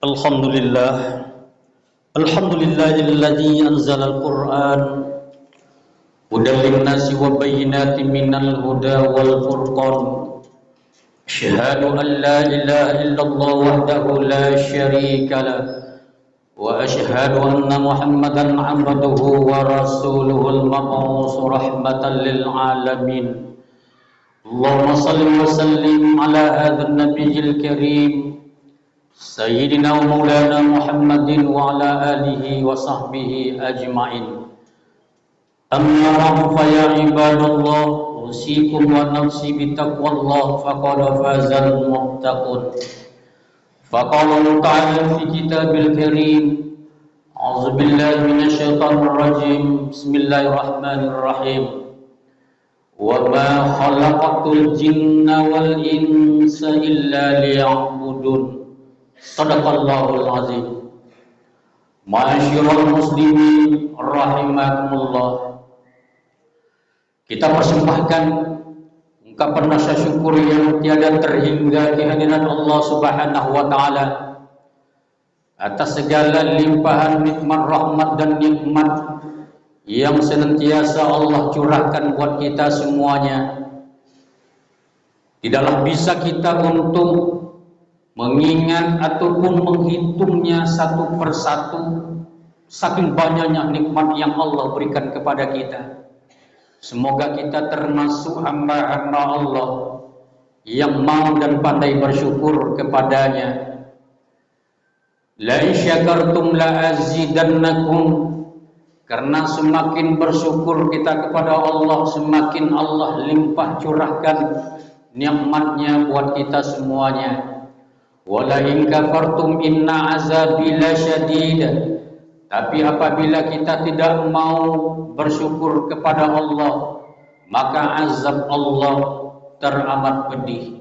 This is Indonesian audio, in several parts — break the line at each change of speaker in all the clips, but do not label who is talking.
Alhamdulillah. Alhamdulillahilladzi anzalal Qur'an hudan linnasi wa bayyinatin minal huda wal furqan. Asyhadu an la ilaha illallah wahdahu la syarika lah wa asyhadu anna Muhammadan 'abduhu wa rasuluhul mab'uts rahmatan lil alamin. Allahumma shalli wa sallim ala hadzal nabiyil karim Sayyidina wa maulana Muhammadin wa ala alihi wa sahbihi ajma'in. Amma ba'du fa ya ibadallah, usikum wa nafsi bitaqwallah faqad fazal muttaqun. Faqala ta'ala fi kitabil karim, a'udzu billahi minasyaitonir rajim. Bismillahirrahmanirrahim. Wa ma khalaqatul jinna wal insa illa liya'budun. Shadaqallahul azim. Ma'asyiral muslimin rahimakumullah. Kita persembahkan ungkapan rasa syukur yang tiada terhingga kehadirat Allah Subhanahu wa taala atas segala limpahan nikmat, rahmat dan nikmat yang senantiasa Allah curahkan buat kita semuanya. Tidaklah bisa kita untuk mengingat ataupun menghitungnya satu persatu, saking banyaknya nikmat yang Allah berikan kepada kita. Semoga kita termasuk hamba-hamba Allah yang mau dan pandai bersyukur kepadanya. La in syakartum la azidannakum. Karena semakin bersyukur kita kepada Allah, semakin Allah limpah curahkan nikmatnya buat kita semuanya. Wala in kafartum inna azabi lasyadid. Tapi apabila kita tidak mau bersyukur kepada Allah, maka azab Allah teramat pedih.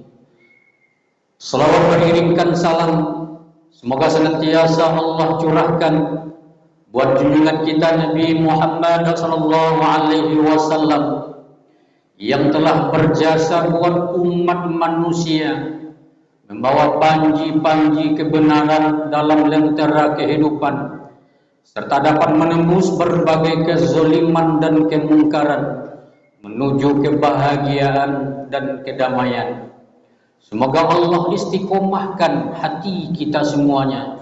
Selawat beriringkan salam, semoga senantiasa Allah curahkan buat junjungan kita Nabi Muhammad sallallahu alaihi wasallam yang telah berjasa buat umat manusia, membawa panji-panji kebenaran dalam lentera kehidupan, serta dapat menembus berbagai kezaliman dan kemungkaran menuju kebahagiaan dan kedamaian. Semoga Allah istiqomahkan hati kita semuanya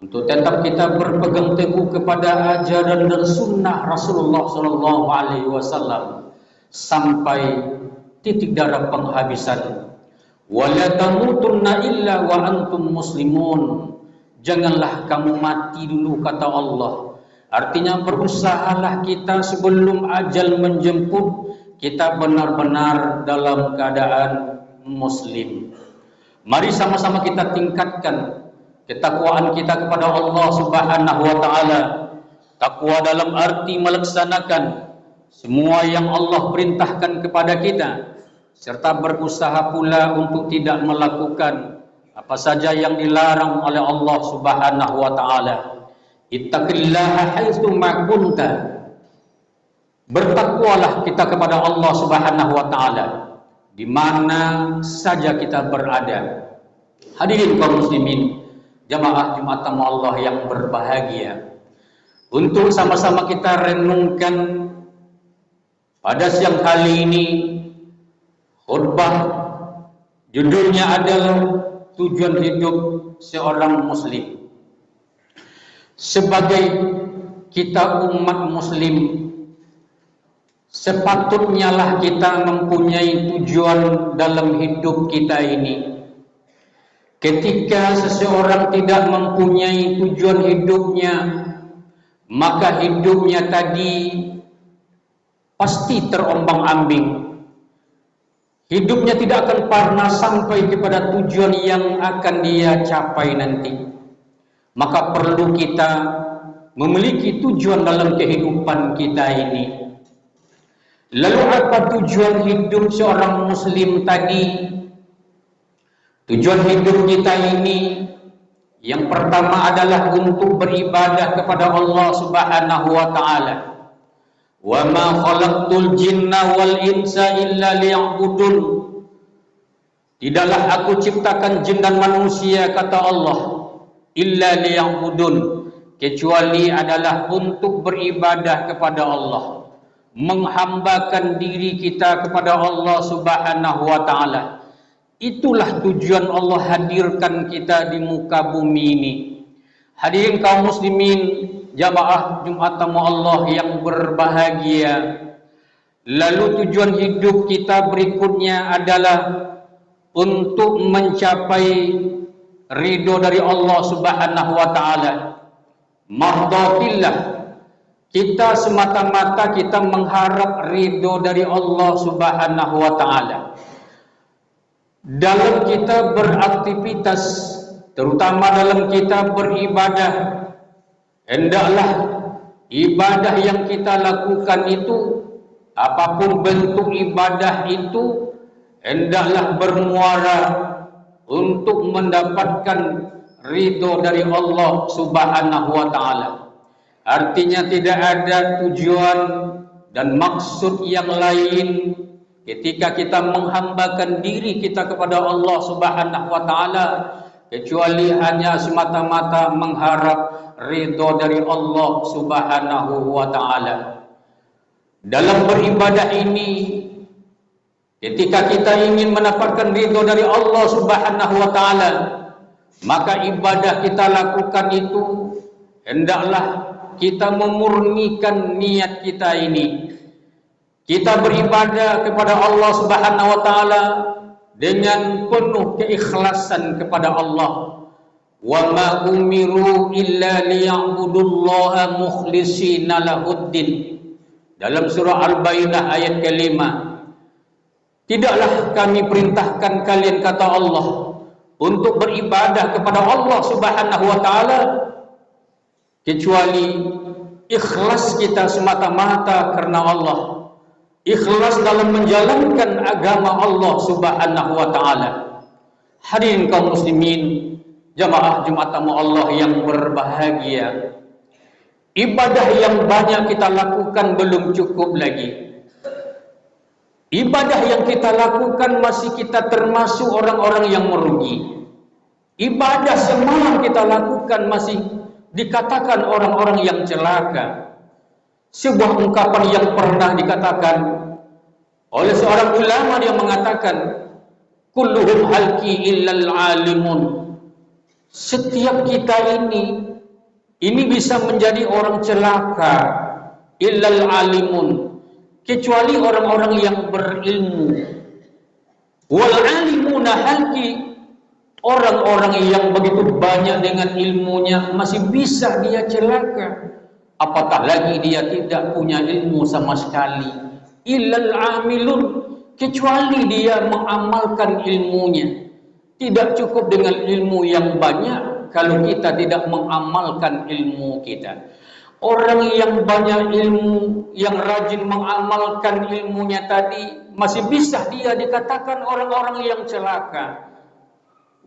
untuk tetap kita berpegang teguh kepada ajaran dan sunnah Rasulullah sallallahu alaihi wasallam sampai titik darah penghabisan. Wala tamutunna illa wa antum muslimun. Janganlah kamu mati dulu, kata Allah. Artinya berusahalah kita sebelum ajal menjemput, kita benar-benar dalam keadaan muslim. Mari sama-sama kita tingkatkan ketakwaan kita kepada Allah Subhanahu wa taala. Takwa dalam arti melaksanakan semua yang Allah perintahkan kepada kita, serta berusaha pula untuk tidak melakukan apa saja yang dilarang oleh Allah Subhanahu wa taala. Ittaqillaha haitsu ma kunta. Bertakwalah kita kepada Allah Subhanahu wa taala di mana saja kita berada. Hadirin kaum muslimin, jamaah Jumat Tamu Allah yang berbahagia. Untuk sama-sama kita renungkan pada siang kali ini, khutbah judulnya adalah tujuan hidup seorang muslim. Sebagai kita umat muslim, sepatutnya lah kita mempunyai tujuan dalam hidup kita ini. Ketika seseorang tidak mempunyai tujuan hidupnya, maka hidupnya tadi pasti terombang-ambing. Hidupnya tidak akan pernah sampai kepada tujuan yang akan dia capai nanti. Maka perlu kita memiliki tujuan dalam kehidupan kita ini. Lalu apa tujuan hidup seorang muslim tadi? Tujuan hidup kita ini yang pertama adalah untuk beribadah kepada Allah Subhanahu wa taala. Wa ma khalaqtul jinna wal insa illa liya'budun. Tidaklah aku ciptakan jin dan manusia, kata Allah, illa liya'budun, kecuali adalah untuk beribadah kepada Allah, menghambakan diri kita kepada Allah Subhanahu wa taala. Itulah tujuan Allah hadirkan kita di muka bumi ini. Hadirin kaum muslimin, jamaah Jumat tamu Allah yang berbahagia. Lalu tujuan hidup kita berikutnya adalah untuk mencapai ridho dari Allah Subhanahu wa taala. Mardatillah, kita semata-mata kita mengharap ridho dari Allah Subhanahu wa taala. Dalam kita beraktivitas, terutama dalam kita beribadah, hendaklah ibadah yang kita lakukan itu, apapun bentuk ibadah itu, hendaklah bermuara untuk mendapatkan ridho dari Allah Subhanahu wa taala. Artinya tidak ada tujuan dan maksud yang lain ketika kita menghambakan diri kita kepada Allah Subhanahu wa taala, kecuali hanya semata-mata mengharap ridho dari Allah Subhanahu wa taala. Dalam beribadah ini, ketika kita ingin mendapatkan ridho dari Allah Subhanahu wa taala, maka ibadah kita lakukan itu hendaklah kita memurnikan niat kita ini. Kita beribadah kepada Allah Subhanahu wa taala dengan penuh keikhlasan kepada Allah. Wa ma umiru illa liya'budullaha mukhlishina lahuddin. Dalam surah Al-Bayyinah ayat ke-5. Tidaklah kami perintahkan kalian, kata Allah, untuk beribadah kepada Allah Subhanahu wa taala kecuali ikhlas kita semata-mata karena Allah. Ikhlas dalam menjalankan agama Allah Subhanahu wa taala. Hadirin kaum muslimin, jamaah Jumat tamu Allah yang berbahagia. Ibadah yang banyak kita lakukan belum cukup lagi. Ibadah yang kita lakukan masih kita termasuk orang-orang yang merugi. Ibadah semalam kita lakukan masih dikatakan orang-orang yang celaka. Sebuah ungkapan yang pernah dikatakan oleh seorang ulama, dia mengatakan, kulluhum halki illal alimun. Setiap kita ini bisa menjadi orang celaka, illal alimun, kecuali orang-orang yang berilmu. Wal alimuna halki, orang-orang yang begitu banyak dengan ilmunya masih bisa dia celaka. Apatah lagi dia tidak punya ilmu sama sekali. Illal amilun, kecuali dia mengamalkan ilmunya. Tidak cukup dengan ilmu yang banyak kalau kita tidak mengamalkan ilmu kita. Orang yang banyak ilmu, yang rajin mengamalkan ilmunya tadi, masih bisa dia dikatakan orang-orang yang celaka.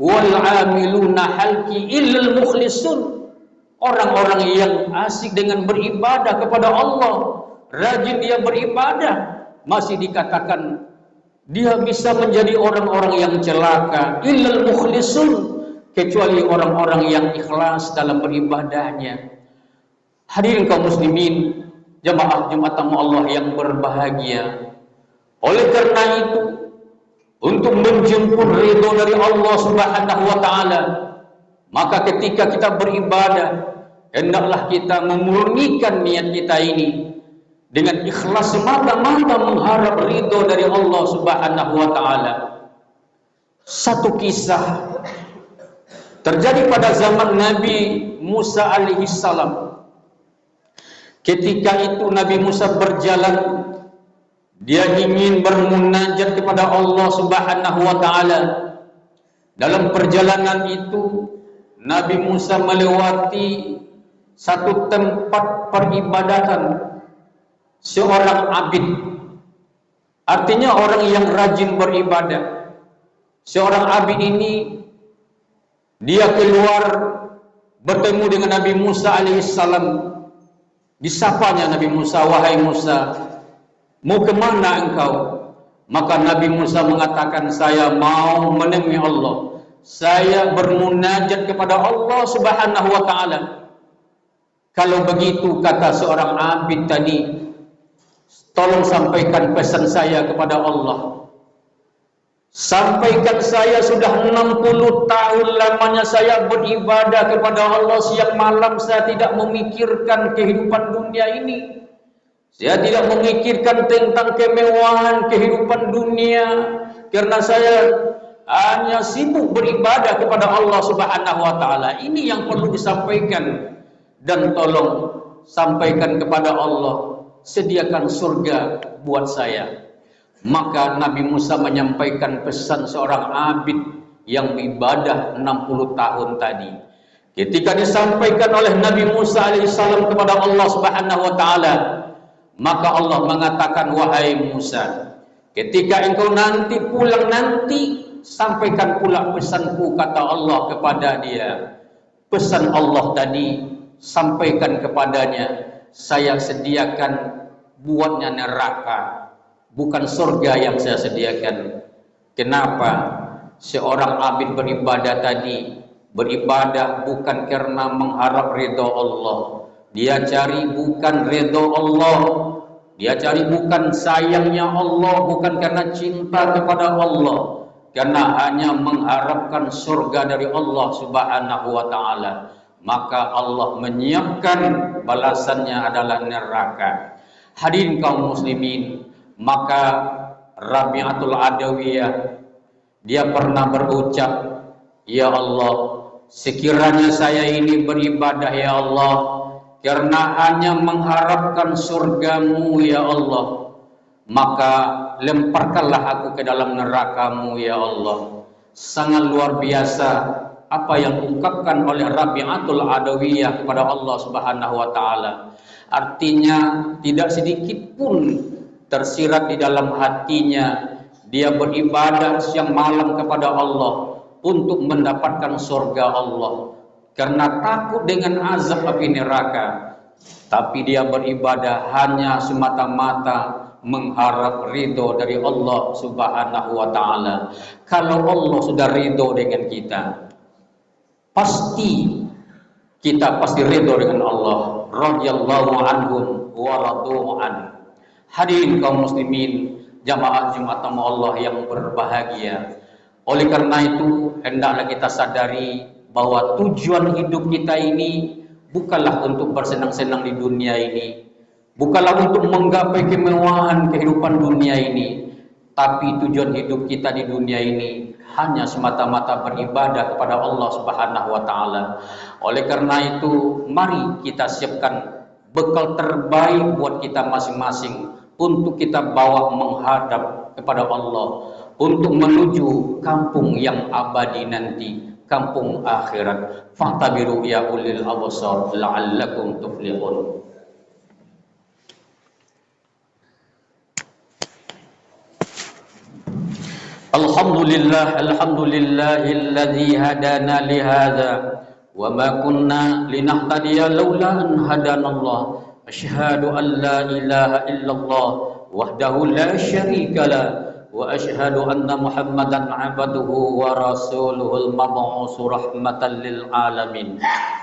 Wal amiluna halki illal mukhlisun, orang-orang yang asik dengan beribadah kepada Allah, rajin dia beribadah, masih dikatakan dia bisa menjadi orang-orang yang celaka. Illal mukhlisun, kecuali orang-orang yang ikhlas dalam beribadahnya. Hadirin kaum muslimin, jamaah Jumat tamu Allah yang berbahagia. Oleh karena itu, untuk menjemput ridho dari Allah Subhanahu wa taala, maka ketika kita beribadah, hendaklah kita memurnikan niat kita ini dengan ikhlas semata-mata mengharap ridho dari Allah Subhanahu wa taala. Satu kisah terjadi pada zaman Nabi Musa alaihi salam. Ketika itu Nabi Musa berjalan, dia ingin bermunajat kepada Allah Subhanahu wa taala. Dalam perjalanan itu Nabi Musa melewati satu tempat peribadatan seorang abid. Artinya orang yang rajin beribadah. Seorang abid ini dia keluar bertemu dengan Nabi Musa alaihissalam. Disapanya Nabi Musa, wahai Musa, mau kemana engkau? Maka Nabi Musa mengatakan, saya mau menemui Allah. saya bermunajat kepada Allah Subhanahu wa taala. Kalau begitu, kata seorang abid tadi, tolong sampaikan pesan saya kepada Allah. Sampaikan, saya sudah 60 tahun lamanya saya beribadah kepada Allah. Siang malam saya tidak memikirkan kehidupan dunia ini. Saya tidak memikirkan tentang kemewahan kehidupan dunia, karena saya hanya sibuk beribadah kepada Allah Subhanahu wa taala. Ini yang perlu disampaikan. Dan tolong sampaikan kepada Allah, sediakan surga buat saya. Maka Nabi Musa menyampaikan pesan seorang abid yang beribadah 60 tahun tadi. Ketika disampaikan oleh Nabi Musa alaihissalam kepada Allah Subhanahu wa taala, maka Allah mengatakan, wahai Musa, ketika engkau nanti pulang nanti, sampaikan pula pesanku, kata Allah kepada dia. Pesan Allah tadi, sampaikan kepadanya, saya sediakan buatnya neraka, bukan surga yang saya sediakan. Kenapa? Seorang abid beribadah tadi, beribadah bukan karena mengharap ridho Allah. Dia cari bukan ridho Allah, dia cari bukan sayangnya Allah, bukan karena cinta kepada Allah, karena hanya mengharapkan surga dari Allah Subhanahu wa taala. Maka Allah menyiapkan balasannya adalah neraka. Hadirin kaum muslimin, maka Rabi'atul Adawiyah dia pernah berucap, ya Allah, sekiranya saya ini beribadah ya Allah karena hanya mengharapkan surgamu ya Allah, maka lemparkanlah aku ke dalam nerakamu ya Allah. Sangat luar biasa apa yang diungkapkan oleh Rabi'atul Adawiyah kepada Allah Subhanahu wa taala. Artinya tidak sedikit pun tersirat di dalam hatinya, dia beribadah siang malam kepada Allah untuk mendapatkan surga Allah, karena takut dengan azab api neraka. Tapi dia beribadah hanya semata-mata mengharap ridho dari Allah Subhanahu wa taala. Kalau Allah sudah ridho dengan kita, kita pasti ridho dengan Allah. Radhiyallahu anhum wa radu an. Hadirin kaum muslimin, jamaah Jumat Allah yang berbahagia. Oleh karena itu, hendaklah kita sadari bahwa tujuan hidup kita ini bukanlah untuk bersenang-senang di dunia ini, bukanlah untuk menggapai kemewahan kehidupan dunia ini, tapi tujuan hidup kita di dunia ini hanya semata-mata beribadah kepada Allah Subhanahu wa taala. Oleh karena itu, mari kita siapkan bekal terbaik buat kita masing-masing untuk kita bawa menghadap kepada Allah, untuk menuju kampung yang abadi nanti, kampung akhirat. Fa'tabiru ya ulil absar la'allakum tuflihun. Alhamdulillahilladzi hadana lihadza wa ma kunna linahtadiya laula an hadanallah. Asyhadu an la ilaha illallah wahdahu la syarika la wa asyhadu anna Muhammadan abduhu wa rasuluhul mab'uts rahmatan lil alamin.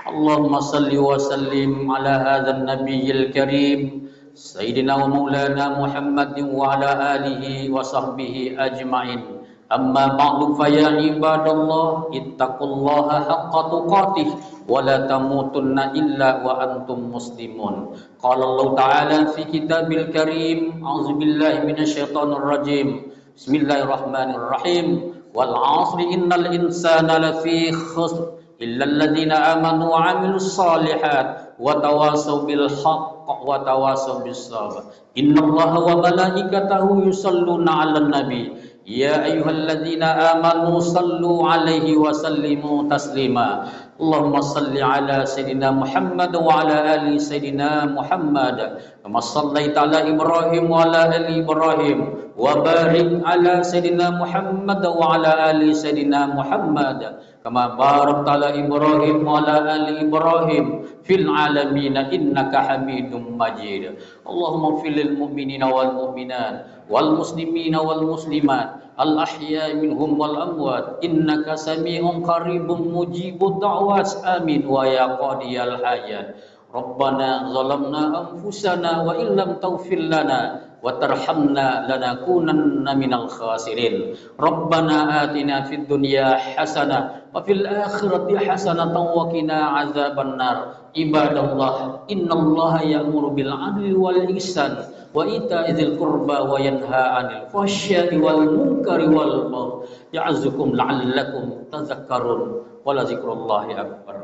Allahumma salli wa sallim ala hadzal nabiyil karim sayyidina wa maulana Muhammadin wa ala alihi wa sahbihi ajmain. Amma ba'du fa ya ibadallah ittaqullaha haqqa tuqatih wa la tamutunna illa wa antum muslimun. Qala Allah ta'ala fi kitabil karim, a'udzubillahi minasyaitonir rajim. Bismillahirrahmanirrahim. Wal 'asri innal insana lafi khusr illa alladziina amanu wa 'amilus shalihat wa tawasaw bil haqq wa tawasaw bis sabr. Innallaha wa malaikatahu yusholluna 'alan nabi. Ya ayyuhalladzina amanu sallu alaihi wa sallimu taslima. Allahumma salli ala sayyidina Muhammad wa ala ali sayyidina Muhammad kama sallaita ala Ibrahim wa ala ali Ibrahim wa barik ala sayyidina Muhammad wa ala ali sayyidina Muhammad kama barakta ala Ibrahim wa ala ali Ibrahim fil alamin innaka Hamidum Majid. Allahumma ighfir lil mu'minina wal mu'minat wal muslimina wal muslimat الأحياء منهم والأموات إنك سميع قريب مجيب الدعوات آمين ويا قاضي الحاجات ربنا ظلمنا أنفسنا وإن لم تغفر لنا وترحمنا لنكونن من الخاسرين ربنا آتنا في الدنيا حسنة وفي الآخرة حسنة وقنا عذاب النار عباد الله إن الله يأمر بالعدل والإحسان وإيتاء ذي القربى وينهى عن الفحشاء والمنكر والبغي يعظكم لعلكم تذكرون ولذكر الله أكبر